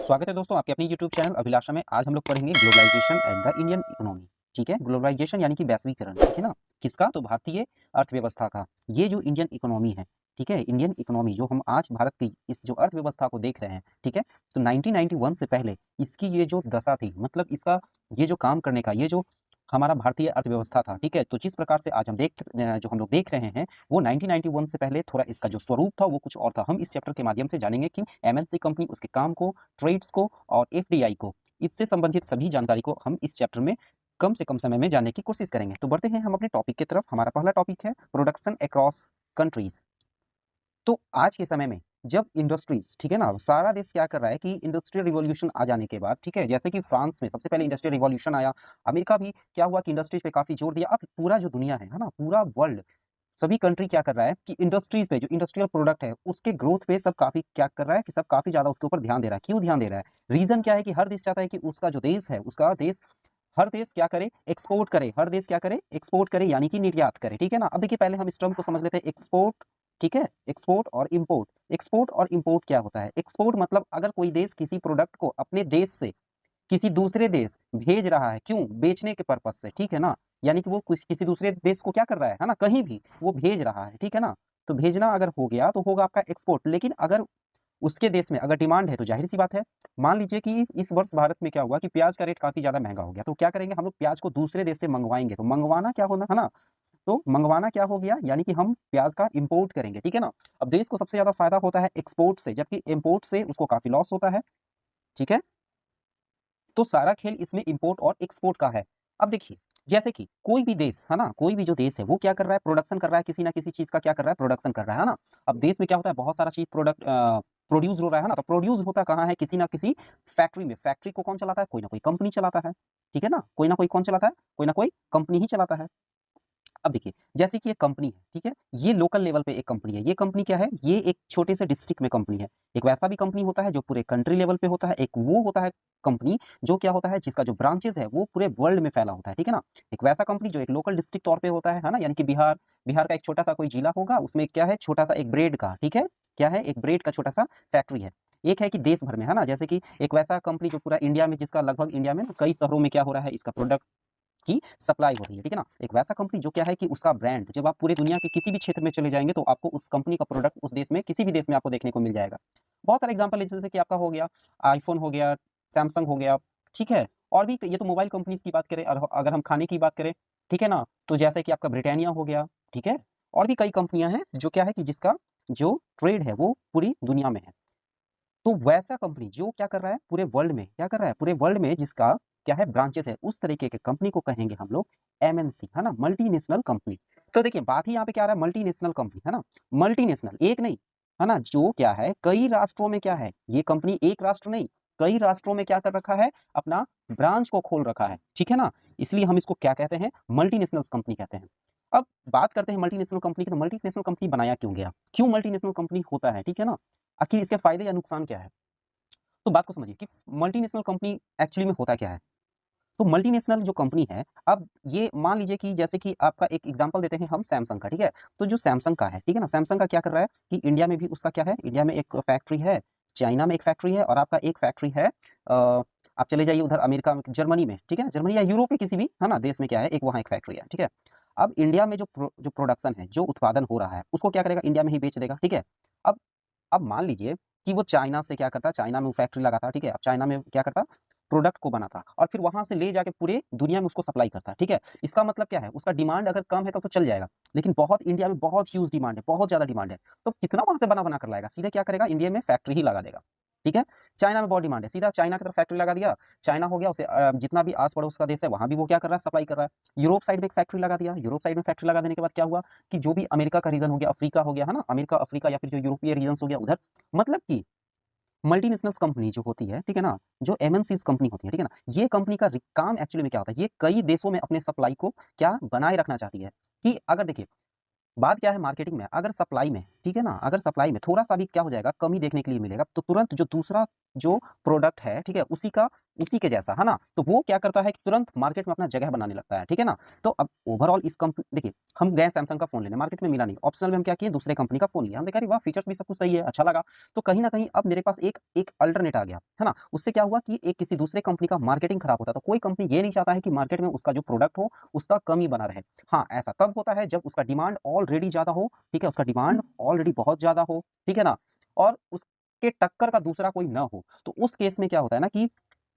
स्वागत है दोस्तों आपके अपनी यूट्यूब चैनल अभिलाषा में। आज हम लोग पढ़ेंगे globalisation and the Indian economy. ठीक है, ग्लोबलाइजेशन यानी कि वैश्वीकरण, ठीक है ना। किसका? तो भारतीय अर्थव्यवस्था का। ये जो इंडियन इकोनॉमी है, ठीक है, इंडियन इकोनॉमी जो हम आज भारत की इस जो अर्थव्यवस्था को देख रहे हैं, ठीक है, तो 1991 से पहले इसकी ये जो दशा थी, मतलब इसका ये जो काम करने का ये जो हमारा भारतीय अर्थव्यवस्था था, ठीक है, तो जिस प्रकार से आज हम जो हम लोग देख रहे हैं वो 1991 से पहले थोड़ा इसका जो स्वरूप था वो कुछ और था। हम इस चैप्टर के माध्यम से जानेंगे कि एमएनसी कंपनी, उसके काम को, ट्रेड्स को और एफडीआई को, इससे संबंधित सभी जानकारी को हम इस चैप्टर में कम से कम समय में जानने की कोशिश करेंगे। तो बढ़ते हैं हम अपने टॉपिक की तरफ। हमारा पहला टॉपिक है प्रोडक्शन अक्रॉस कंट्रीज। तो आज के समय में जब इंडस्ट्रीज, ठीक है ना, सारा देश क्या कर रहा है कि इंडस्ट्रियल रिवॉल्यूशन आ जाने के बाद, ठीक है, जैसे कि फ्रांस में सबसे पहले इंडस्ट्रियल रिवॉल्यूशन आया, अमेरिका भी क्या हुआ कि इंडस्ट्रीज पे काफी जोर दिया। अब पूरा जो दुनिया है ना, पूरा वर्ल्ड, सभी कंट्री क्या कर रहा है कि इंडस्ट्रीज पे, जो इंडस्ट्रियल प्रोडक्ट है उसके ग्रोथ पे सब काफी क्या कर रहा है कि सब काफी ज्यादा उसके ऊपर ध्यान दे रहा है। क्यों ध्यान दे रहा है? रीजन क्या है कि हर देश चाहता है कि उसका जो देश है, उसका देश, हर देश क्या करे? एक्सपोर्ट करे। हर देश क्या करे? एक्सपोर्ट करे, यानी कि निर्यात करे। ठीक है ना। अब देखिए पहले हम इस टर्म को समझ लेते हैं, एक्सपोर्ट। ठीक है, एक्सपोर्ट और इंपोर्ट। एक्सपोर्ट और इंपोर्ट क्या होता है? एक्सपोर्ट मतलब अगर कोई देश किसी प्रोडक्ट को अपने देश से किसी दूसरे देश भेज रहा है, क्यों? बेचने के पर्पज से, ठीक है ना। यानी कि वो किसी दूसरे देश को क्या कर रहा है ना, कहीं भी वो भेज रहा है, ठीक है ना। तो भेजना अगर हो गया तो होगा आपका एक्सपोर्ट। लेकिन अगर उसके देश में अगर डिमांड है तो जाहिर सी बात है, मान लीजिए कि इस वर्ष भारत में क्या हुआ कि प्याज का रेट काफी ज्यादा महंगा हो गया, तो क्या करेंगे हम लोग? प्याज को दूसरे देश से मंगवाएंगे। तो मंगवाना क्या होना है ना, तो मंगवाना क्या हो गया, यानी कि हम प्याज का इंपोर्ट करेंगे। ठीक है ना। अब देश को सबसे ज्यादा फायदा होता है एक्सपोर्ट से, जबकि इंपोर्ट से उसको काफी लॉस होता है। ठीक है, तो सारा खेल इसमें इंपोर्ट और एक्सपोर्ट का है। अब देखिए, जैसे कि कोई भी देश है ना, कोई भी जो देश है वो क्या कर रहा है? प्रोडक्शन कर रहा है, किसी ना किसी चीज का क्या कर रहा है? प्रोडक्शन कर रहा है ना। अब देश में क्या होता है? बहुत सारा चीज प्रोडक्ट प्रोड्यूस हो रहा है ना। तो प्रोड्यूस होता कहाँ है? किसी ना किसी फैक्ट्री में। फैक्ट्री को कौन चलाता है? कोई ना कोई कंपनी चलाता है। ठीक है ना, कोई ना कोई कौन चलाता है? कोई ना कोई कंपनी ही चलाता है। अब देखिए, जैसे कि ये कंपनी है, ठीक है, ये लोकल लेवल पे एक कंपनी है। ये कंपनी क्या है? ये एक छोटे से डिस्ट्रिक्ट में कंपनी है। एक वैसा भी कंपनी होता है जो पूरे कंट्री लेवल पे होता है। एक वो होता है कंपनी जो क्या होता है, जिसका जो ब्रांचेस है वो पूरे वर्ल्ड में फैला होता है। ठीक है ना। एक वैसा कंपनी जो एक लोकल डिस्ट्रिक्ट तौर पे होता है ना, यानी कि बिहार, बिहार का एक छोटा सा कोई जिला होगा, उसमें क्या है? छोटा सा एक ब्रेड का, ठीक है, क्या है? एक ब्रेड का छोटा सा फैक्ट्री है। एक है कि देश भर में, है ना, जैसे कि एक वैसा कंपनी जो पूरा इंडिया में, जिसका लगभग इंडिया में कई शहरों में क्या हो रहा है, इसका प्रोडक्ट की सप्लाई हो रही है। ठीक है ना। एक वैसा कंपनी जो क्या है कि उसका ब्रांड, जब आप पूरे दुनिया के किसी भी क्षेत्र में चले जाएंगे तो आपको उस कंपनी का प्रोडक्ट उस देश में, किसी भी देश में आपको देखने को मिल जाएगा। बहुत सारे एग्जांपल है, जैसे कि आपका हो गया आईफोन, हो गया सैमसंग, हो गया, ठीक है। और भी ये तो मोबाइल कंपनीज की बात करें, और अगर हम खाने की बात करें, ठीक है ना, तो जैसे कि आपका ब्रिटानिया हो गया, ठीक है। और भी कई कंपनियां हैं जो क्या है कि जिसका जो ट्रेड है वो पूरी दुनिया में है। तो वैसा कंपनी जो क्या कर रहा है? पूरे वर्ल्ड में क्या कर रहा है? पूरे वर्ल्ड में जिसका क्या है? ब्रांचेस है, उस तरीके के कंपनी को कहेंगे हम लोग एमएनसी, है ना, मल्टीनेशनल कंपनी। तो देखिए बात ही यहाँ पे क्या आ रहा है? मल्टीनेशनल कंपनी, है ना। मल्टीनेशनल, एक नहीं, है ना, जो क्या है कई राष्ट्रों में क्या है, ये कंपनी एक राष्ट्र नहीं, कई राष्ट्रों में क्या कर रखा है? अपना ब्रांच को खोल रखा है। ठीक है ना। इसलिए हम इसको क्या कहते हैं? मल्टीनेशनल कंपनी कहते हैं। अब बात करते हैं मल्टीनेशनल कंपनी की। तो मल्टीनेशनल कंपनी बनाया क्यों गया? क्यों मल्टीनेशनल कंपनी होता है? ठीक है ना। आखिर इसके फायदे या नुकसान क्या है? तो बात को समझिए कि मल्टीनेशनल कंपनी एक्चुअली में होता क्या है। तो मल्टीनेशनल जो कंपनी है, अब ये मान लीजिए कि जैसे कि आपका एक एग्जांपल देते हैं हम सैमसंग का, ठीक है। तो जो सैमसंग का है, ठीक है ना, सैमसंग का क्या कर रहा है कि इंडिया में भी उसका क्या है? इंडिया में एक फैक्ट्री है, चाइना में एक फैक्ट्री है, और आपका एक फैक्ट्री है आप चले जाइए उधर अमेरिका में, जर्मनी में, ठीक है ना, जर्मनी या यूरोप के किसी भी, है ना, देश में क्या है, एक वहाँ एक फैक्ट्री है, ठीक है। अब इंडिया में जो प्रोडक्शन है, जो उत्पादन हो रहा है, उसको क्या करेगा? इंडिया में ही बेच देगा, ठीक है। अब अब मान लीजिए कि वो चाइना से क्या करता, चाइना में वो फैक्ट्री लगाता, ठीक है। अब चाइना में क्या करता? प्रोडक्ट को बनाता और फिर वहां से ले जाके पूरे दुनिया में उसको सप्लाई करता, ठीक है। इसका मतलब क्या है? उसका डिमांड अगर कम है तो चल जाएगा, लेकिन बहुत इंडिया में बहुत ह्यूज डिमांड है, बहुत ज्यादा डिमांड है, तो कितना वहां से बना बना कर लाएगा? सीधे क्या करेगा? इंडिया में फैक्ट्री ही लगा देगा, ठीक है। चाइना में बहुत डिमांड है, सीधा चाइना की तरफ फैक्ट्री लगा दिया। चाइना हो गया, उसे जितना भी आस पड़ोस का देश है वहां भी वो क्या कर रहा है? सप्लाई कर रहा है। यूरोप साइड में एक फैक्ट्री लगा दिया। यूरोप साइड में फैक्ट्री लगा देने के बाद क्या हुआ कि जो भी अमेरिका का रीजन हो गया, अफ्रीका हो गया, है ना, अमेरिका अफ्रीका या फिर जो यूरोपीय रीजन हो गया उधर, मतलब कि मल्टीनेशनल कंपनी जो होती है, ठीक है ना, जो एमएनसीज कंपनी होती है, ठीक है ना, ये कंपनी का काम एक्चुअली में क्या होता है? ये कई देशों में अपने सप्लाई को क्या बनाए रखना चाहती है कि अगर देखिए बात क्या है मार्केटिंग में, अगर सप्लाई में, ठीक है ना, अगर सप्लाई में थोड़ा सा भी क्या हो जाएगा? कमी देखने के लिए मिलेगा, तो तुरंत जो दूसरा जो प्रोडक्ट है, ठीक है, उसी के जैसा, है ना? तो वो क्या करता है कि तुरंत मार्केट में अपना जगह बनाने लगता है, ठीक है ना? तो अब ओवरऑल इस कंपनी देखिए, हम गए सैमसंग का फ़ोन लेने, मार्केट में मिला नहीं, ऑप्शनल में हम क्या किए, दूसरे कंपनी का फ़ोन लिया। हम देखा अरे वाह! फीचर्स भी सब कुछ सही है, अच्छा लगा। तो कहीं न कहीं अब मेरे पास एक एक अल्टरनेट आ गया, है ना? उससे क्या हुआ कि एक किसी दूसरे कंपनी का मार्केटिंग खराब होता है, तो कोई कंपनी ये नहीं चाहता है कि मार्केट में उसका जो प्रोडक्ट हो, उसका कमी बना रहे। हाँ, ऐसा तब होता है जब उसका डिमांड ऑलरेडी ज़्यादा हो, ठीक है? उसका डिमांड ऑलरेडी बहुत ज़्यादा हो, ठीक है ना? और उसके टक्कर का दूसरा कोई ना हो। तो उस केस में क्या होता है ना कि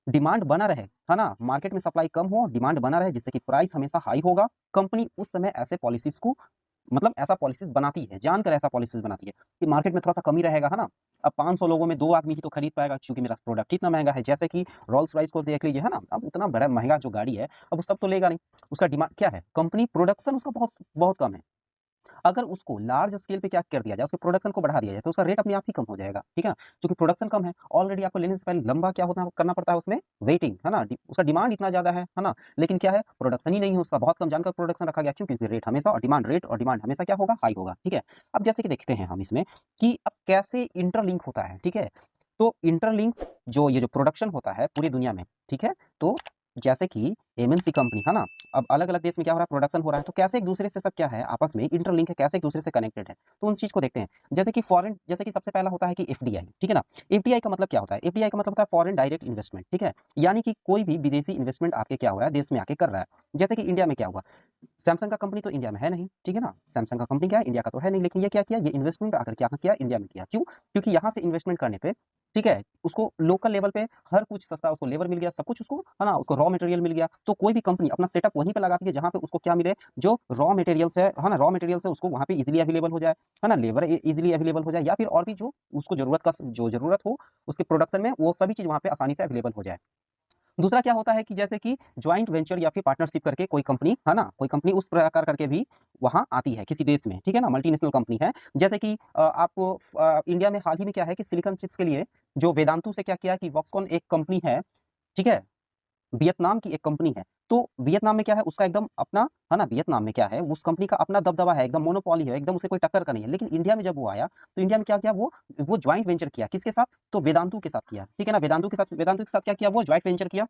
डिमांड बना रहे, है ना? मार्केट में सप्लाई कम हो, डिमांड बना रहे जिससे कि प्राइस हमेशा हाई होगा। कंपनी उस समय ऐसे पॉलिसीज़ को मतलब ऐसा पॉलिसीज़ बनाती है, जानकर ऐसा पॉलिसीज़ बनाती है कि मार्केट में थोड़ा-सा कमी रहेगा, है ना? अब 500 लोगों में 2 आदमी ही तो खरीद पाएगा क्योंकि मेरा प्रोडक्ट इतना महँगा है। जैसे कि रोल्स-रॉयस को देख लीजिए, है ना? अब उतना बड़ा महँगा जो गाड़ी है, अब वो सब तो लेगा नहीं। उसका डिमांड क्या है? कंपनी प्रोडक्शन उसका बहुत बहुत कम है। अगर उसको लार्ज स्केल पे क्या कर दिया जाए, उसके प्रोडक्शन को बढ़ा दिया जाए, तो उसका रेट अपने आप ही कम हो जाएगा, ठीक है ना? चूँकि प्रोडक्शन कम है, ऑलरेडी आपको लेने से पहले लंबा क्या होता करना पड़ता है उसमें वेटिंग, है ना? उसका डिमांड इतना ज़्यादा है ना? लेकिन क्या है प्रोडक्शन ही नहीं है उसका, बहुत कम जानकर प्रोडक्शन रखा गया क्यों? क्योंकि रेट और डिमांड हमेशा क्या होगा? हाई होगा, ठीक है? अब जैसे कि देखते हैं हम इसमें कि अब कैसे इंटरलिंक होता है, ठीक है? तो इंटरलिंक जो ये जो प्रोडक्शन होता है पूरी दुनिया में, ठीक है? तो जैसे कि एमएनसी कंपनी, है ना? अब अलग-अलग देश में क्या हो रहा है प्रोडक्शन हो रहा है, तो कैसे एक-दूसरे से सब क्या है आपस में इंटरलिंक है, कैसे एक-दूसरे से कनेक्टेड है। तो उन चीज़ को देखते हैं। जैसे कि सबसे पहला होता है कि एफडीआई, ठीक है ना? एफडीआई का मतलब क्या होता है? एफडीआई का मतलब होता है फॉरेन डायरेक्ट इन्वेस्टमेंट, ठीक है? यानी कि कोई भी विदेशी इन्वेस्टमेंट आपके क्या हो रहा है, देश में आके कर रहा है। जैसे कि इंडिया में क्या हुआ, सैमसंग का कंपनी तो इंडिया में है नहीं, ठीक है ना? सैमसंग का कंपनी क्या है, इंडिया का तो है नहीं, लेकिन ये क्या किया, ये इन्वेस्टमेंट आकर क्या किया, इंडिया में किया। क्यों? क्योंकि यहाँ से इन्वेस्टमेंट करने पे, ठीक है, उसको लोकल लेवल पे हर कुछ सस्ता, उसको लेबर मिल गया, सब कुछ उसको, है ना? उसको रॉ मटेरियल मिल गया। तो कोई भी कंपनी अपना सेटअप वहीं पे लगाती है जहाँ पे उसको क्या मिले, जो रॉ मटेरियल्स है ना? रॉ मटेरियल्स है उसको वहाँ पे ईज़िली अवेलेबल हो जाए, है ना? लेबर ईज़िली अवेलेबल हो जाए या फिर और भी जो उसको जो ज़रूरत हो उसके प्रोडक्शन में, वो सभी चीज़ वहाँ पे आसानी से अवेलेबल हो जाए। दूसरा क्या होता है कि जैसे कि जॉइंट वेंचर या फिर पार्टनरशिप करके कोई कंपनी, है ना? कोई कंपनी उस प्रकार करके भी वहाँ आती है किसी देश में, ठीक है ना? मल्टीनेशनल कंपनी है। जैसे कि आपको इंडिया में हाल ही में क्या है कि सिलिकॉन चिप्स के लिए जो वेदांतु से क्या किया कि फॉक्सकॉन एक कंपनी है, ठीक है? वियतनाम की एक कंपनी है। तो वियतनाम में क्या है उसका एकदम अपना, है ना? वियतनाम में क्या है उस कंपनी का अपना दबदबा है, एकदम मोनोपोली है, एकदम उससे कोई टक्कर का नहीं है। लेकिन इंडिया में जब वो आया, तो इंडिया में क्या किया वो जॉइंट वेंचर किया। किसके साथ? तो वेदांतु के साथ किया, ठीक है ना? वेदांतु के साथ क्या किया वो जॉइंट वेंचर किया।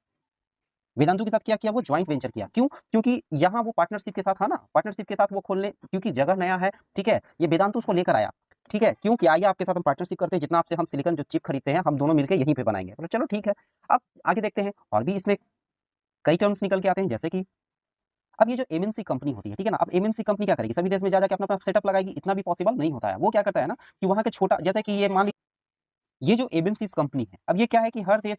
वेदांतु के साथ क्या किया वो जॉइंट वेंचर किया। क्यों? क्योंकि यहाँ वो पार्टनरशिप के साथ, है ना? पार्टनरशिप के साथ वो खोलने, क्योंकि जगह नया है, ठीक है? ये वेदांतु उसको लेकर आया, ठीक है? क्यों कि आइए आपके साथ हम पार्टनरशिप करते हैं, जितना आपसे हम सिलिकॉन जो चिप खरीदते हैं, हम दोनों मिलके यहीं पे बनाएँगे। बोले चलो ठीक है। अब आगे देखते हैं और भी इसमें कई टर्म्स निकल के आते हैं जैसे कि अब ये जो एमएनसी कंपनी होती है, ठीक है ना? अब एमएनसी कंपनी क्या करेगी? सभी देश में जा जाके अपना-अपना सेटअप लगाएगी, इतना भी पॉसिबल नहीं होता है। वो क्या करता है ना कि वहाँ के छोटा, जैसे कि ये मान ली ये जो एमएनसीज़ कंपनी है, अब ये क्या है कि हर देश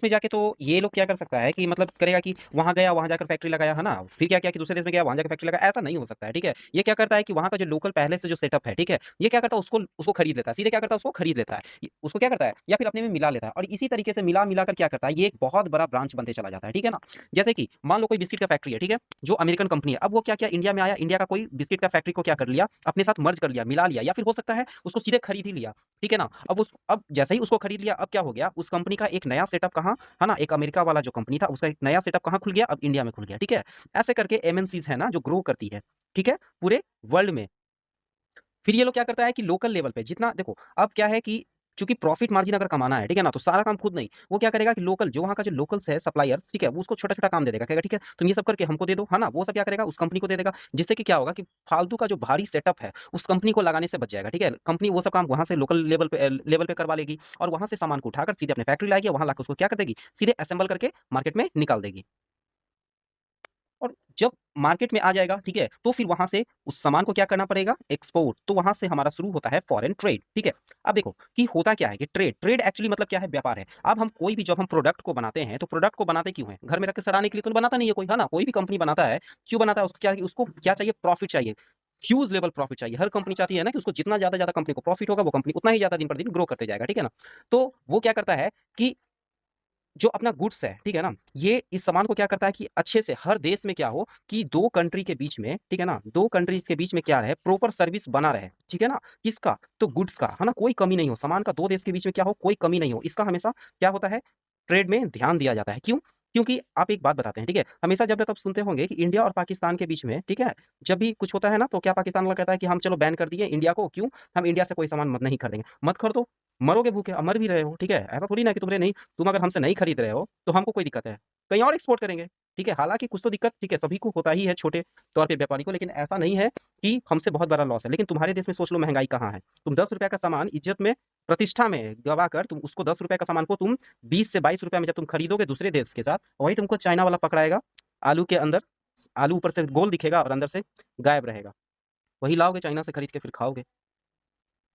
में जाके तो ये लोग क्या कर सकता है कि मतलब करेगा कि वहाँ गया, वहाँ जाकर फैक्ट्री लगाया, है ना? फिर क्या किया कि दूसरे देश में गया, वहाँ जाकर फैक्ट्री लगाया, ऐसा नहीं हो सकता है, ठीक है? ये क्या करता है कि वहाँ का जो लोकल पहले से जो सेटअप है, ठीक है? ये क्या करता है उसको उसको खरीद लेता है, सीधे क्या करता है उसको खरीद लेता है। उसको क्या करता है या फिर अपने में मिला लेता है और इसी तरीके से मिला-मिला कर क्या करता है, ये एक बहुत बड़ा ब्रांच बनते चला जाता है, ठीक है ना? जैसे कि मान लो कोई बिस्किट का फैक्ट्री है, ठीक है? जो अमेरिकन कंपनी है, अब वो क्या किया इंडिया में आया, इंडिया का कोई बिस्किट का फैक्ट्री को क्या कर लिया, अपने साथ मर्ज कर लिया, मिला लिया या फिर हो सकता है उसको सीधे खरीद ही लिया, ठीक है ना? अब जैसे ही उसको खरीद लिया, अब क्या हो गया, उस कंपनी का एक नया सेटअप कहाँ, है ना? एक अमेरिका वाला जो कंपनी था उसका एक नया सेटअप कहाँ खुल गया, अब इंडिया में खुल गया, ठीक है? ऐसे करके एमएनसीज़ है ना जो ग्रो करती है, ठीक है? पूरे वर्ल्ड में। फिर ये लोग क्या करता है कि लोकल लेवल पे जितना देखो, अब क्या है कि चूँकि प्रॉफिट मार्जिन अगर कमाना है, ठीक है ना? तो सारा काम खुद नहीं, वो क्या करेगा कि लोकल जो वहाँ का जो लोकल्स है सप्लायर्स, ठीक है? वो उसको छोटा-छोटा काम दे देगा, कहेगा ठीक है, तुम ये सब करके हमको दे दो, है ना? वो सब क्या करेगा उस कंपनी को दे देगा, जिससे कि क्या होगा कि फालतू का जो भारी सेटअप है, उस कंपनी को लगाने से बच जाएगा, ठीक है? कंपनी वो सब काम वहाँ से लोकल लेवल पे करवा लेगी और वहाँ से सामान को उठाकर सीधे अपने फैक्ट्री लाएगी और वहाँ लाके उसको क्या कर देगी, सीधे असेंबल करके मार्केट में निकाल देगी। और जब मार्केट में आ जाएगा, ठीक है? तो फिर वहाँ से उस सामान को क्या करना पड़ेगा? एक्सपोर्ट। तो वहाँ से हमारा शुरू होता है फॉरेन ट्रेड, ठीक है? अब देखो कि होता क्या है कि ट्रेड एक्चुअली मतलब क्या है? व्यापार है। अब हम कोई भी जब हम प्रोडक्ट को बनाते हैं, तो प्रोडक्ट को बनाते क्यों हैं? घर में रख के सड़ाने के लिए तो बनाता नहीं है कोई, है ना? कोई भी कंपनी बनाता है, क्यों बनाता है? उसको क्या चाहिए? प्रॉफिट चाहिए। ह्यूज लेवल प्रॉफिट चाहिए। हर कंपनी चाहती है ना कि उसको जितना ज़्यादा कंपनी को प्रॉफिट होगा, वो कंपनी उतना ही ज़्यादा दिन पर दिन ग्रो करते जाएगा, ठीक है ना? तो वो क्या करता है कि जो अपना गुड्स है, ठीक है ना? ये इस सामान को क्या करता है कि अच्छे से हर देश में क्या हो कि 2 कंट्री के बीच में, ठीक है ना? 2 कंट्रीज़ के बीच में क्या रहे, प्रॉपर सर्विस बना रहे, ठीक है ना? किसका? तो गुड्स का, है ना? कोई कमी नहीं हो, सामान का 2 देश के बीच में क्या हो, कोई कमी नहीं हो। इसका हमेशा क्या होता है, ट्रेड में ध्यान दिया जाता है। क्यों? क्योंकि आप एक बात बताते हैं, ठीक है? हमेशा जब तब सुनते होंगे कि इंडिया और पाकिस्तान के बीच में, ठीक है? जब भी कुछ होता है ना, तो क्या पाकिस्तान वाला कहता है कि हम चलो बैन कर दिए इंडिया को, क्यों? हम इंडिया से कोई सामान मत नहीं खरीदेंगे। मत खरीदो, मरोगे भूखे, अब मर भी रहे हो, ठीक है? ऐसा थोड़ी ना है कि तुम अगर हमसे नहीं खरीद रहे हो, तो हमको कोई दिक्कत है, कहीं और एक्सपोर्ट करेंगे, ठीक है? हालाँकि कुछ तो दिक्कत, ठीक है, सभी को होता ही है, छोटे तौर पे व्यापारी को, लेकिन ऐसा नहीं है कि हमसे बहुत बड़ा लॉस है। लेकिन तुम्हारे देश में सोच लो महँगाई कहाँ है? तुम ₹10 का सामान इज़्ज़त में, प्रतिष्ठा में गँवाकर तुम उसको ₹10 का सामान को तुम 20 से ₹22 में जब तुम खरीदोगे दूसरे देश के साथ, वही तुमको चाइना वाला पकड़ाएगा, आलू के अंदर, आलू ऊपर से गोल दिखेगा और अंदर से गायब रहेगा। वही लाओगे चाइना से खरीद के फिर खाओगे।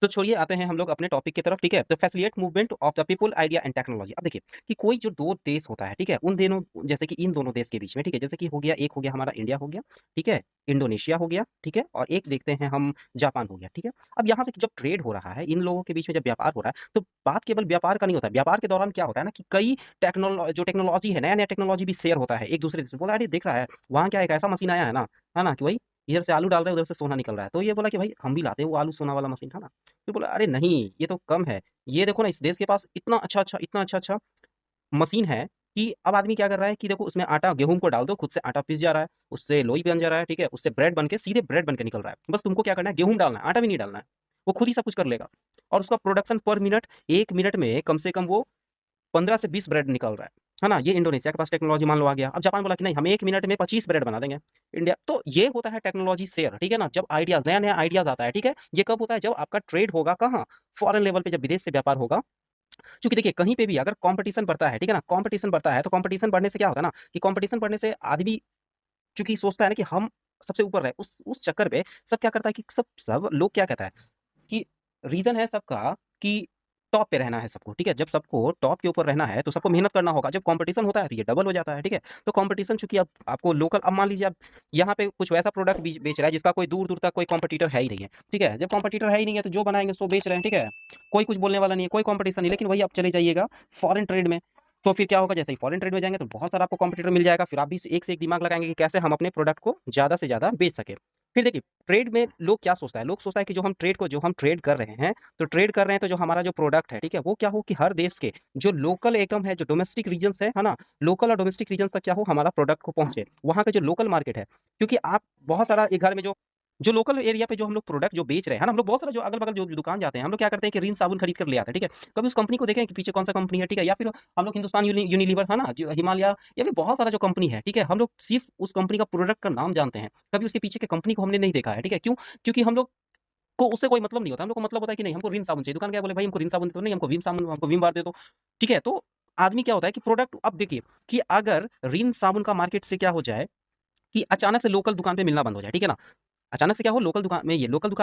तो छोड़िए, आते हैं हम लोग अपने टॉपिक की तरफ, ठीक है? तो facilitate movement of the people, idea and technology. अब देखिए कि कोई जो 2 देश होता है, ठीक है? उन दोनों, जैसे कि इन दोनों देश के बीच में, ठीक है? जैसे कि हो गया, एक हो गया हमारा इंडिया हो गया, ठीक है? इंडोनेशिया हो गया, ठीक है? और एक देखते हैं हम जापान हो गया, ठीक है? अब यहाँ से जब ट्रेड हो रहा है, इन लोगों के बीच में जब व्यापार हो रहा है, तो बात केवल व्यापार का नहीं होता है। व्यापार के दौरान क्या होता है ना कि कई जो टेक्नोलॉजी है, नया-नया टेक्नोलॉजी भी शेयर होता है एक-दूसरे देश से। बोला, "अरे! देख रहा है, वहाँ क्या एक ऐसा मशीन आया है ना? कि भई इधर से आलू डाल रहे हैं, उधर से सोना निकल रहा है।" तो ये बोला कि, "भाई हम भी लाते हैं वो आलू सोना वाला मशीन था ना।" फिर बोला, "अरे नहीं, ये तो कम है। ये देखो ना, इस देश के पास इतना अच्छा-अच्छा मशीन है कि अब आदमी क्या कर रहा है कि देखो उसमें आटा, गेहूँ को डाल दो, खुद से आटा पिस जा रहा है, उससे लोई बन जा रहा है, ठीक है? उससे ब्रेड बन के सीधे ब्रेड बन के निकल रहा है। बस तुमको क्या करना है, गेहूँ डालना है, आटा भी नहीं डालना है। वो खुद ही सब कुछ कर लेगा और उसका प्रोडक्शन पर मिनट, 1 मिनट में कम से कम वो 15 से 20 ब्रेड निकल रहा है ना? ये इंडोनेशिया के पास टेक्नोलॉजी मान लो आ गया। अब जापान बोला कि नहीं, हम 1 मिनट में 25 ब्रेड बना देंगे। इंडिया तो ये होता है टेक्नोलॉजी शेयर, ठीक है ना? जब आइडियाज़, नया-नया आइडियाज़ आता है, ठीक है? ये कब होता है? जब आपका ट्रेड होगा कहाँ? फॉरेन लेवल पे, जब विदेश से व्यापार होगा। चूँकि देखिए कहीं पे भी अगर कॉम्पिटिशन बढ़ता है, ठीक है ना? कॉम्पिटिशन बढ़ता है, तो कॉम्पिटिशन बढ़ने से क्या होता है ना कि कॉम्पिटिशन बढ़ने से आदमी चूँकि सोचता है ना कि हम सबसे ऊपर रहे, उस चक्कर में सब क्या करता है कि सब सब लोग क्या कहता है कि रीज़न है सबका कि टॉप पे रहना है सबको, ठीक है? जब सबको टॉप के ऊपर रहना है, तो सबको मेहनत करना होगा। जब कॉम्पिटिशन होता है, तो ये डबल हो जाता है, ठीक है? तो कॉम्पिटिशन चूँकि अब आपको लोकल, अब मान लीजिए आप यहाँ पे कुछ वैसा प्रोडक्ट बेच रहा है जिसका कोई दूर-दूर तक कोई कॉम्पिटिटर है ही नहीं है, ठीक है? जब कॉम्पिटिटर है ही नहीं है, तो जो बनाएँगे सो बेच रहे हैं, ठीक है? कोई कुछ बोलने वाला नहीं है, कोई कॉम्पिटिशन नहीं। लेकिन वही आप चले जाइएगा फॉरेन ट्रेड में, तो फिर क्या होगा? जैसे ही फॉरेन ट्रेड में जाएँगे, तो बहुत सारा आपको कॉम्पिटिटर मिल जाएगा। फिर आप भी एक से एक दिमाग लगाएँगे कि कैसे हम अपने प्रोडक्ट को ज़्यादा से ज़्यादा बेच सकें। फिर देखिए, ट्रेड में लोग क्या सोचता है? लोग सोचता है कि जो हम ट्रेड कर रहे हैं, तो ट्रेड कर रहे हैं, तो जो हमारा जो प्रोडक्ट है, ठीक है? वो क्या हो कि हर देश के जो लोकल एकम है, जो डोमेस्टिक रीजन्स है ना? लोकल और डोमेस्टिक रीजन्स तक क्या हो, हमारा प्रोडक्ट को पहुँचे। वहाँ के जो लोकल मार्केट है, क्योंकि आप बहुत सारा एक घर में जो लोकल एरिया पे जो हम लोग प्रोडक्ट जो बेच रहे हैं ना, हम लोग बहुत सारा जो अगल-बगल जो दुकान जाते हैं, हम लोग क्या करते हैं कि रिन साबुन खरीद कर ले आते हैं, ठीक है? कभी उस कंपनी को देखें कि पीछे कौन-सा कंपनी है, ठीक है? या फिर हम लोग हिंदुस्तान यूनिलीवर है ना? जो हिमालय, या फिर बहुत सारा जो कंपनी है, ठीक है? हम लोग सिर्फ़ उस कंपनी का प्रोडक्ट का नाम जानते हैं। कभी उसके पीछे के कंपनी को हमने नहीं देखा है, ठीक है? क्यों? क्योंकि हम लोग को उससे कोई मतलब नहीं होता। हम लोग को मतलब होता है कि नहीं, हमको रिन साबुन चाहिए। दुकान क्या बोले, भाई हमको रिन साबुन दे दो, नहीं हमको विम साबुन, हमको विम बार दे दो। ठीक है? तो आदमी क्या होता है कि प्रोडक्ट, अब देखिए कि अगर रिन साबुन का मार्केट से क्या हो जाए कि अचानक से लोकल दुकान पे मिलना बंद हो जाए, ठीक है ना? अचानक से क्या हो, लोकल दुकान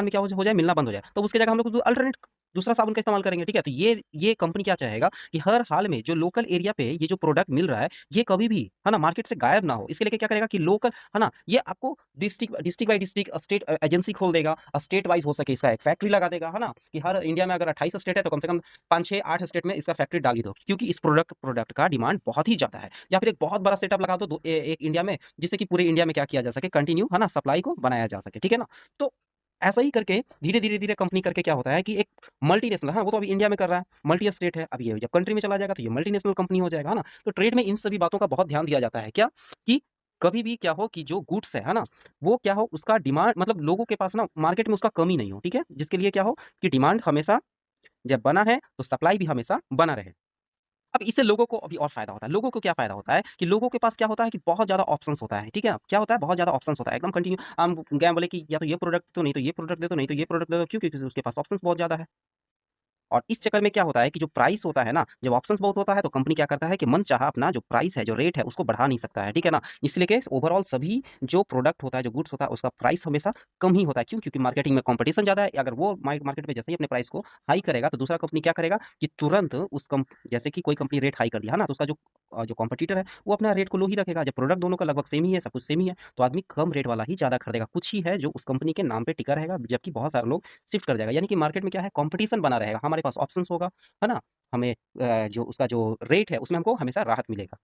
में क्या हो जाए, मिलना बंद हो जाए, तो उसकी जगह हम लोग अल्टरनेट दूसरा साबुन का इस्तेमाल करेंगे, ठीक है? तो ये कंपनी क्या चाहेगा कि हर हाल में जो लोकल एरिया पे ये जो प्रोडक्ट मिल रहा है, ये कभी भी, है ना, मार्केट से गायब ना हो। इसके लिए क्या करेगा कि लोकल, है ना, ये आपको district by district state agency खोल देगा, स्टेट वाइज़ हो सके इसका एक फैक्ट्री लगा देगा, है ना? कि हर इंडिया में अगर 28 स्टेट है, तो कम से कम 5, 6, 8 स्टेट में इसका फैक्ट्री डाल ही दो, क्योंकि इस प्रोडक्ट का डिमांड बहुत ही ज़्यादा है। या फिर एक बहुत बड़ा सेटअप लगा दो, एक इंडिया में, जिससे कि पूरे इंडिया में क्या किया जा सके, कंटिन्यू, है ना, सप्लाई को बनाया जा सके, ठीक है ना? तो ऐसा ही करके धीरे-धीरे कंपनी करके क्या होता है कि एक मल्टीनेशनल, हाँ, वो तो अभी इंडिया में कर रहा है, मल्टी स्टेट है, अब ये जब कंट्री में चला जाएगा तो ये मल्टीनेशनल कंपनी हो जाएगा, है ना? तो ट्रेड में इन सभी बातों का बहुत ध्यान दिया जाता है। क्या? कि कभी भी क्या हो कि जो गुड्स है ना? वो क्या हो, उसका डिमांड, मतलब लोगों के पास ना मार्केट में उसका कमी नहीं हो, ठीक है? जिसके लिए क्या हो कि डिमांड हमेशा जब बना है, तो सप्लाई भी हमेशा बना रहे। अब इससे लोगों को अभी और फ़ायदा होता है। लोगों को क्या फ़ायदा होता है कि लोगों के पास क्या होता है कि बहुत ज़्यादा ऑप्शंस होता है, ठीक है? क्या होता है? बहुत ज़्यादा ऑप्शंस होता है। एकदम कंटिन्यू हम गए बोले कि या तो ये प्रोडक्ट दे दो, नहीं तो ये प्रोडक्ट दे दो, नहीं तो ये प्रोडक्ट दे दो। क्यों? क्योंकि उसके पास ऑप्शंस बहुत ज़्यादा है। और इस चक्कर में क्या होता है कि जो प्राइस होता है ना, जब ऑप्शंस बहुत होता है, तो कंपनी क्या करता है कि मनचाहा अपना जो प्राइस है, जो रेट है, उसको बढ़ा नहीं सकता है, ठीक है ना? इसलिए कि ओवरऑल सभी जो प्रोडक्ट होता है, जो गुड्स होता है, उसका प्राइस हमेशा कम ही होता है। क्यों? क्योंकि मार्केटिंग में कॉम्पिटिशन ज़्यादा है। अगर वो मार्केट में जैसे ही अपने प्राइस को हाई करेगा, तो दूसरा कंपनी क्या करेगा कि तुरंत उस कम जैसे कि कोई कंपनी रेट हाई कर दिया, है ना? तो उसका जो कॉम्पिटिटर है, वो अपना रेट को लो ही रखेगा। जब प्रोडक्ट दोनों का लगभग सेम ही है, सब कुछ सेम ही है, तो आदमी कम रेट वाला ही ज़्यादा खरीदेगा। कुछ ही है जो उस कंपनी के नाम पे टिका रहेगा, जबकि बहुत सारे लोग शिफ्ट कर जाएगा। यानी कि मार्केट में क्या है, कॉम्पिटिशन बना रहेगा। हमारे पास ऑप्शंस होगा, है ना? हमें जो उसका जो रेट है, उसमें हमको हमेशा राहत मिलेगा।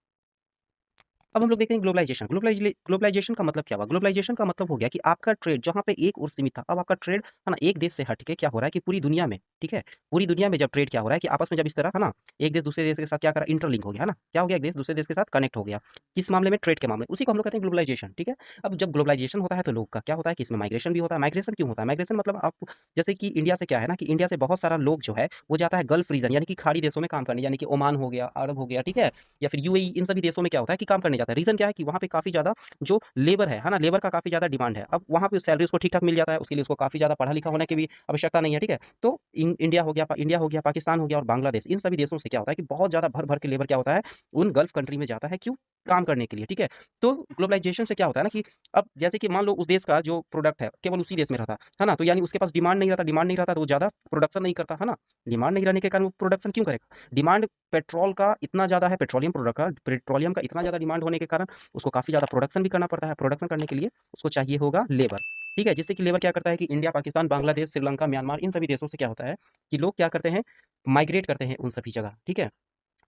अब हम लोग देखते हैं ग्लोबलाइजेशन। ग्लोबलाइजेशन का मतलब क्या हुआ? ग्लोबलाइजेशन का मतलब हो गया कि आपका ट्रेड जहाँ पे एक ओर सीमित था, अब आपका ट्रेड है ना, एक देश से हट के क्या हो रहा है कि पूरी दुनिया में, ठीक है? पूरी दुनिया में जब ट्रेड क्या हो रहा है कि आपस में जब इस तरह है ना, एक देश दूसरे देश के साथ क्या कर रहा है, इंटरलिंक हो गया, है ना? क्या हो गया? एक देश दूसरे देश के साथ कनेक्ट हो गया। किस मामले में? ट्रेड के मामले में। उसी को हम लोग कहते हैं ग्लोबलाइजेशन, ठीक है? अब जब ग्लोबलाइजेशन होता है तो लोग का क्या होता है कि इसमें माइग्रेशन भी होता है। माइग्रेशन क्यों होता है? माइग्रेशन मतलब आप जैसे कि इंडिया से क्या है ना कि इंडिया से बहुत सारा लोग जो है वो जाता है गल्फ रीजन यानी कि खाड़ी देशों में काम करने, यानी कि ओमान हो गया, अरब हो गया, ठीक है? या फिर यूएई, इन सभी देशों में क्या होता है कि काम करने जाता है। रीज़न क्या है कि वहाँ पे काफ़ी ज़्यादा जो लेबर है ना? लेबर का काफ़ी ज़्यादा डिमांड है। अब वहाँ पे सैलरी उसको ठीक-ठाक मिल जाता है, उसके लिए उसको काफ़ी ज़्यादा पढ़ा-लिखा होने की भी आवश्यकता नहीं है, ठीक है? तो इंडिया हो गया, पाकिस्तान हो गया और बांग्लादेश, इन सभी देशों से क्या होता है कि बहुत ज़्यादा भर-भर के लेबर क्या होता है, उन गल्फ कंट्री में जाता है, क्यों? काम करने के लिए, ठीक है? तो ग्लोबलाइजेशन से क्या होता है ना कि अब जैसे कि मान लो उस देश का जो प्रोडक्ट है, केवल उसी देश में रहता, है ना? तो यानी उसके पास डिमांड नहीं रहता तो वो ज़्यादा प्रोडक्शन नहीं करता, है ना? डिमांड नहीं रहने के कारण वो प्रोडक्शन क्यों करेगा? डिमांड पेट्रोल का इतना ज़्यादा है, पेट्रोलियम का इतना ज़्यादा डिमांड होने के कारण उसको काफ़ी ज़्यादा प्रोडक्शन भी करना पड़ता है। प्रोडक्शन करने के लिए उसको चाहिए होगा लेबर, ठीक है? जिससे कि लेबर क्या करता है कि इंडिया, पाकिस्तान, बांग्लादेश, श्रीलंका, म्यांमार, इन सभी देशों से क्या होता है कि लोग क्या करते हैं, माइग्रेट करते हैं उन सभी जगह, ठीक है?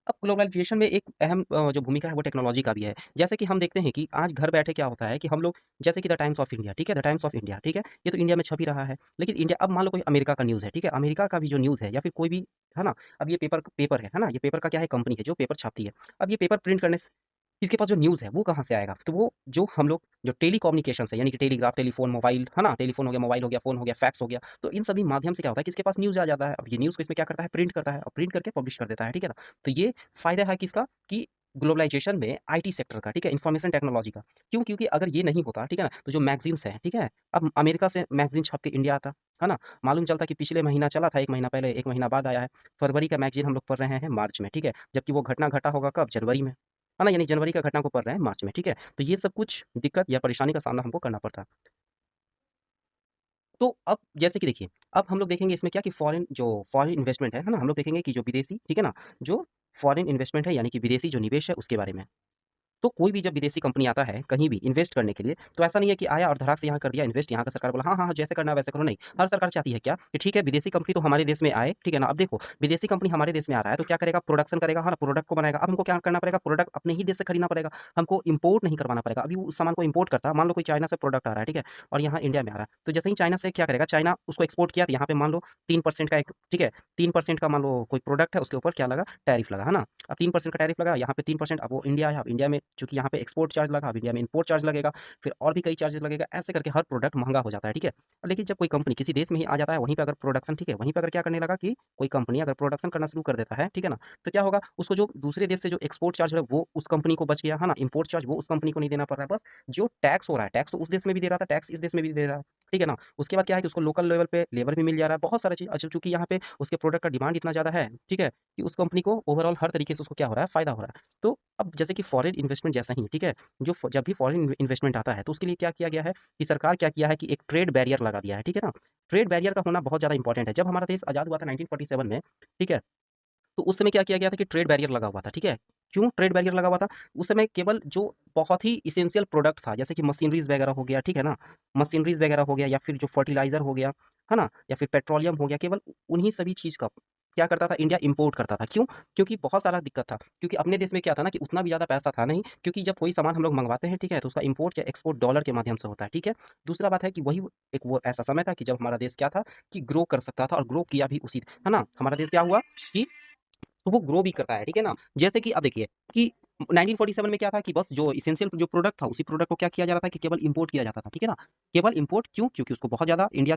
अब ग्लोबलाइजेशन में एक अहम जो भूमिका है वो टेक्नोलॉजी का भी है। जैसे कि हम देखते हैं कि आज घर बैठे क्या होता है कि हम लोग जैसे कि द टाइम्स ऑफ इंडिया, ठीक है? द टाइम्स ऑफ इंडिया, ठीक है? ये तो इंडिया में छप ही रहा है। लेकिन इंडिया, अब मान लो कोई अमेरिका का न्यूज़ है, ठीक है? अमेरिका का भी जो न्यूज़ है या फिर कोई भी, है ना? अब ये पेपर पेपर है ना? ये पेपर का क्या है, कंपनी है जो पेपर छापती है। अब ये पेपर प्रिंट करने से इसके पास जो न्यूज़ है वो कहाँ से आएगा? तो वो जो हम लोग जो टेलीकम्युनिकेशंस है यानी कि टेलीग्राफ, टेलीफ़ोन, मोबाइल, है ना? टेलीफ़ोन हो गया, मोबाइल हो गया, फ़ोन हो गया, फैक्स हो गया, तो इन सभी माध्यम से क्या होता है कि इसके पास न्यूज़ आ जाता है। अब ये न्यूज़ को इसमें क्या करता है, प्रिंट करता है और प्रिंट करके पब्लिश कर देता है, ठीक है ना? तो ये फ़ायदा है किसका कि ग्लोबलाइजेशन में आईटी सेक्टर का, ठीक है? इन्फॉर्मेशन टेक्नोलॉजी का। क्यों? क्योंकि अगर ये नहीं होता, ठीक है ना? तो जो मैगज़ीन्स हैं, ठीक है? अब अमेरिका से मैगज़ीन छप के इंडिया आता, है ना? मालूम चलता कि पिछले महीना चला था, 1 महीना पहले, 1 महीना बाद आया है। फरवरी का मैगज़ीन हम लोग पढ़ रहे हैं मार्च में, ठीक है? जबकि वो घटना घटा होगा कब? जनवरी में, है ना? यानी जनवरी का घटना को पढ़ रहे हैं मार्च में, ठीक है? तो ये सब कुछ दिक्कत या परेशानी का सामना हमको करना पड़ता। तो अब जैसे कि देखिए, अब हम लोग देखेंगे इसमें क्या कि फॉरेन इन्वेस्टमेंट है ना? हम लोग देखेंगे कि जो विदेशी, ठीक है ना? जो फॉरेन इन्वेस्टमेंट है यानी कि विदेशी जो निवेश है उसके बारे में। तो कोई भी जब विदेशी कंपनी आता है कहीं भी इन्वेस्ट करने के लिए, तो ऐसा नहीं है कि आया और धड़ाक से यहाँ कर दिया इन्वेस्ट, यहाँ का सरकार बोला हाँ, हाँ, हाँ, जैसे करना है वैसे करो, नहीं। हर सरकार चाहती है क्या कि ठीक है विदेशी कंपनी तो हमारे देश में आए, ठीक है ना? अब देखो विदेशी कंपनी हमारे देश में आ रहा है तो क्या करेगा, प्रोडक्शन करेगा, है ना? प्रोडक्ट को बनाएगा। अब हमको क्या करना पड़ेगा, प्रोडक्ट अपने ही देश से खरीदना पड़ेगा, हमको इम्पोर्ट नहीं करवाना पड़ेगा। अभी वो उस सामान को इम्पोर्ट करता, मान लो कोई चाइना से प्रोडक्ट आ रहा है, ठीक है? और यहाँ इंडिया में आ रहा है, तो जैसे ही चाइना से क्या करेगा, चाइना उसको एक्सपोर्ट किया तो यहाँ पे मान लो 3% का एक, ठीक है? 3% का मान लो कोई प्रोडक्ट है उसके ऊपर क्या लगा, टैरिफ लगा, है ना? अब 3% का टैरिफ लगा, यहाँ पे 3%, अब वो इंडिया है, अब इंडिया में चूँकि यहाँ पे एक्सपोर्ट चार्ज लगा, अब इंडिया में इम्पोर्ट चार्ज लगेगा, फिर और भी कई चार्जेज़ लगेगा, ऐसे करके हर प्रोडक्ट महँगा हो जाता है, ठीक है? लेकिन जब कोई कंपनी किसी देश में ही आ जाता है, वहीं पे अगर प्रोडक्शन, ठीक है? वहीं पे अगर क्या करने लगा कि कोई कंपनी अगर प्रोडक्शन करना शुरू कर देता है, ठीक है ना? तो क्या होगा, उसको जो दूसरे देश से जो एक्सपोर्ट चार्ज है, वो उस कंपनी को बच गया, है ना? इम्पोर्ट चार्ज वो उस कंपनी को नहीं देना पड़ रहा है, बस जो टैक्स हो रहा है, टैक्स तो उस देश में भी दे रहा था, टैक्स इस देश में भी दे रहा है, ठीक है ना? उसके बाद क्या है कि उसको लोकल लेवल पे लेबर भी मिल जा रहा है, बहुत सारा चीज़। अच्छा, चूँकि यहाँ पे उसके प्रोडक्ट का डिमांड इतना ज़्यादा है, ठीक है? कि उस कंपनी को ओवरऑल हर तरीके से उसको क्या हो रहा है, फ़ायदा हो रहा है। तो अब जैसे कि फॉरेन इन्वेस्टमेंट जैसा ही, ठीक है? जब भी फॉरेन इन्वेस्टमेंट आता है तो उसके लिए क्या किया गया है कि सरकार क्या किया है कि एक ट्रेड बैरियर लगा दिया है, ठीक है ना? ट्रेड बैरियर का होना बहुत ज़्यादा इंपॉर्टेंट है। जब हमारा देश आज़ाद हुआ था 1947 में, ठीक है? तो उस समय क्या किया गया था कि ट्रेड बैरियर लगा हुआ था, ठीक है? क्यों ट्रेड बैरियर लगा हुआ था? उस समय केवल जो बहुत ही एसेंशियल प्रोडक्ट था, जैसे कि मशीनरीज़ वगैरह हो गया, ठीक है ना? मशीनरीज़ वगैरह हो गया या फिर जो फर्टिलाइज़र हो गया, है ना? या फिर पेट्रोलियम हो गया, केवल उन्हीं सभी चीज़ का क्या करता था, इंडिया इम्पोर्ट करता था। क्यों? क्योंकि बहुत सारा दिक्कत था। क्योंकि अपने देश में क्या था ना कि उतना भी ज़्यादा पैसा था नहीं, क्योंकि जब कोई सामान हम लोग मँगवाते हैं, ठीक है? तो उसका इम्पोर्ट या एक्सपोर्ट डॉलर के माध्यम से होता है, ठीक है? दूसरा बात है कि वही एक वो ऐसा समय था कि जब हमारा देश क्या था कि ग्रो कर सकता था और ग्रो किया भी उसी, है ना? हमारा देश क्या हुआ कि तो वो ग्रो भी करता है, ठीक है ना? जैसे कि अब देखिए कि 1947 में क्या था कि बस जो एसेंशियल जो प्रोडक्ट था, उसी प्रोडक्ट को क्या किया जा रहा था कि केवल इम्पोर्ट किया जाता था, ठीक है ना? केवल इम्पोर्ट क्यों? क्योंकि उसको बहुत ज़्यादा इंडिया,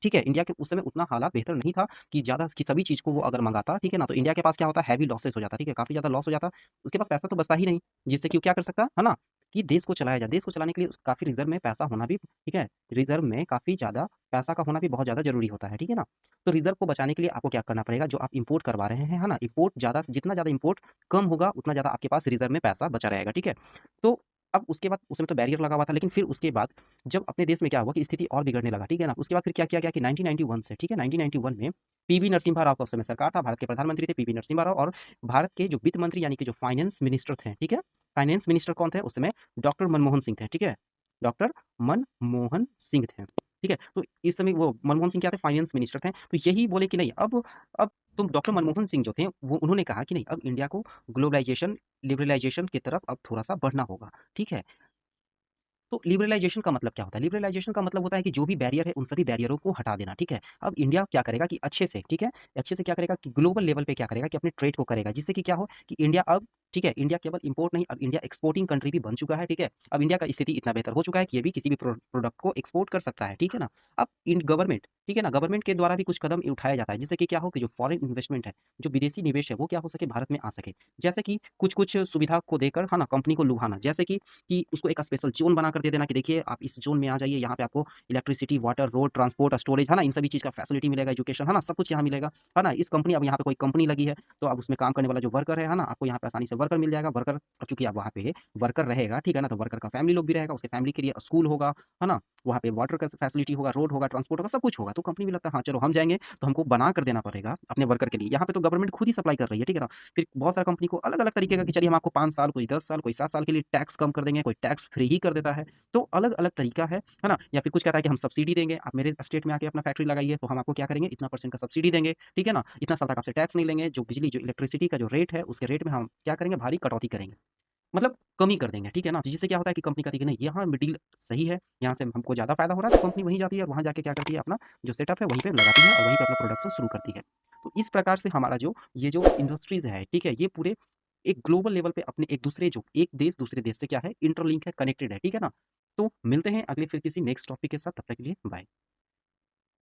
ठीक है, इंडिया के उस समय उतना हालात बेहतर नहीं था कि ज़्यादा की सभी चीज़ को वो अगर मँगाता, ठीक है ना? तो इंडिया के पास क्या होता, हैवी लॉसेस हो जाता, ठीक है? काफ़ी ज़्यादा लॉस हो जाता, उसके पास पैसा तो बचता ही नहीं, जिससे कि वो क्या कर सकता, है ना? कि देश को चलाया जाए। देश को चलाने के लिए काफ़ी रिज़र्व में पैसा होना भी, ठीक है? रिज़र्व में काफ़ी ज़्यादा पैसा का होना भी बहुत ज़्यादा ज़रूरी होता है, ठीक है ना? तो रिज़र्व को बचाने के लिए आपको क्या करना पड़ेगा, जो आप इम्पोर्ट करवा रहे हैं, है ना? इम्पोर्ट ज़्यादा जितना ज़्यादा इम्पोर्ट कम होगा, उतना ज़्यादा आपके पास रिज़र्व में पैसा बचा रहेगा, ठीक है? तो अब उसके बाद उसमें तो बैरियर लगा हुआ था, लेकिन फिर उसके बाद जब अपने देश में क्या हुआ कि स्थिति और बिगड़ने लगा, ठीक है ना? उसके बाद फिर क्या किया गया कि 1991 से, ठीक है? 1991 में पीवी नरसिम्हा राव का उस समय सरकार था, भारत के प्रधानमंत्री थे पीवी नरसिम्हा राव, और भारत के जो वित्त मंत्री यानी कि जो फाइनेंस मिनिस्टर थे, ठीक है? फाइनेंस मिनिस्टर कौन थे उस समय? डॉक्टर मनमोहन सिंह थे, ठीक है? डॉक्टर मनमोहन सिंह थे। ठीक है? तो इस समय वो मनमोहन सिंह क्या थे, फाइनेंस मिनिस्टर थे, तो यही बोले कि नहीं अब तो डॉक्टर मनमोहन सिंह जो थे, वो उन्होंने कहा कि नहीं, अब इंडिया को ग्लोबलाइज़ेशन, लिबरलाइज़ेशन की तरफ अब थोड़ा-सा बढ़ना होगा, ठीक है? तो लिबरलाइज़ेशन का मतलब क्या होता है? लिबरलाइज़ेशन का मतलब होता है कि जो भी बैरियर है, उन सभी बैरियरों को हटा देना, ठीक है? अब इंडिया क्या करेगा कि अच्छे से, ठीक है? अच्छे से क्या करेगा कि ग्लोबल लेवल पे क्या करेगा कि अपने ट्रेड को करेगा, जिससे कि क्या हो कि इंडिया अब, ठीक है, इंडिया केवल इम्पोर्ट नहीं, अब इंडिया एक्सपोर्टिंग कंट्री भी बन चुका है, ठीक है? अब इंडिया का स्थिति इतना बेहतर हो चुका है कि ये भी किसी भी प्रोडक्ट को एक्सपोर्ट कर सकता है, ठीक है ना? अब इन गवर्नमेंट, ठीक है ना? गवर्नमेंट के द्वारा भी कुछ कदम उठाया जाता है, जिससे कि क्या हो कि जो फॉरेन इन्वेस्टमेंट है, जो विदेशी निवेश है, वो क्या हो सके, भारत में आ सके। जैसे कि कुछ-कुछ सुविधा को देकर, है ना, कंपनी को लुभाना, जैसे कि उसको एक स्पेशल ज़ोन बनाकर दे देना कि देखिए आप इस ज़ोन में आ जाइए, यहाँ पे आपको electricity, water, road, transport, storage, है ना, इन सभी चीज़ का फैसिलिटी मिलेगा, एजुकेशन, है ना, सब कुछ यहाँ मिलेगा, है ना। इस कंपनी, अब यहाँ पे कोई कंपनी लगी है, तो अब उसमें काम करने वाला जो वर्कर है ना, आपको यहाँ पे आसानी से वर्कर मिल जाएगा। वर्कर, अब चूँकि आप वहाँ पे वर्कर रहेगा, ठीक है ना, तो वर्कर का फैमिली लोग भी रहेगा, उसके फैमिली के लिए स्कूल होगा, है ना, वहाँ पे वाटर का फैसिलिटी होगा, रोड होगा, ट्रांसपोर्ट होगा, सब कुछ होगा। तो कंपनी भी लगता है हाँ, चलो हम जाएँगे, तो हमको बना कर देना पड़ेगा अपने वर्कर के लिए। यहाँ पे तो गवर्नमेंट खुद ही सप्लाई कर रही है, ठीक है ना। फिर बहुत सारी कंपनी को अलग-अलग तरीके का कि चलिए हम आपको 5 साल, कोई 10 साल, कोई 7 साल के लिए टैक्स कम कर देंगे, कोई टैक्स फ्री ही कर देता है। तो अलग-अलग तरीका है ना? या फिर कुछ कहता है कि हम सब्सिडी देंगे, आप मेरे स्टेट में आके अपना फैक्ट्री लगाइए, तो हम आपको क्या करेंगे, इतना परसेंट का सब्सिडी देंगे, ठीक है ना? इतना साल तक आपसे टैक्स नहीं लेंगे, जो बिजली, जो इलेक्ट्रिसिटी का जो रेट है, उसके रेट में हम क्या करेंगे, भारी कटौती करेंगे। मतलब कमी कर देंगे, ठीक है ना? तो जिससे क्या होता है कि कंपनी कहती है कि नहीं, यहाँ डील सही है, यहाँ से हमको ज़्यादा फ़ायदा हो रहा है, तो कंपनी वहीं जाती है और वहाँ जाके क्या करती है, अपना जो सेटअप है वहीं पे लगाती है और वहीं पे अपना प्रोडक्शन शुरू करती है। तो इस प्रकार से हमारा जो ये जो इंडस्ट्रीज़ है, ठीक है? ये पूरे एक ग्लोबल लेवल पे अपने एक दूसरे, जो एक देश दूसरे देश से क्या है, इंटरलिंक है, कनेक्टेड है, ठीक है ना? तो मिलते हैं अगले फिर किसी नेक्स्ट टॉपिक के साथ, तब तक के लिए बाय।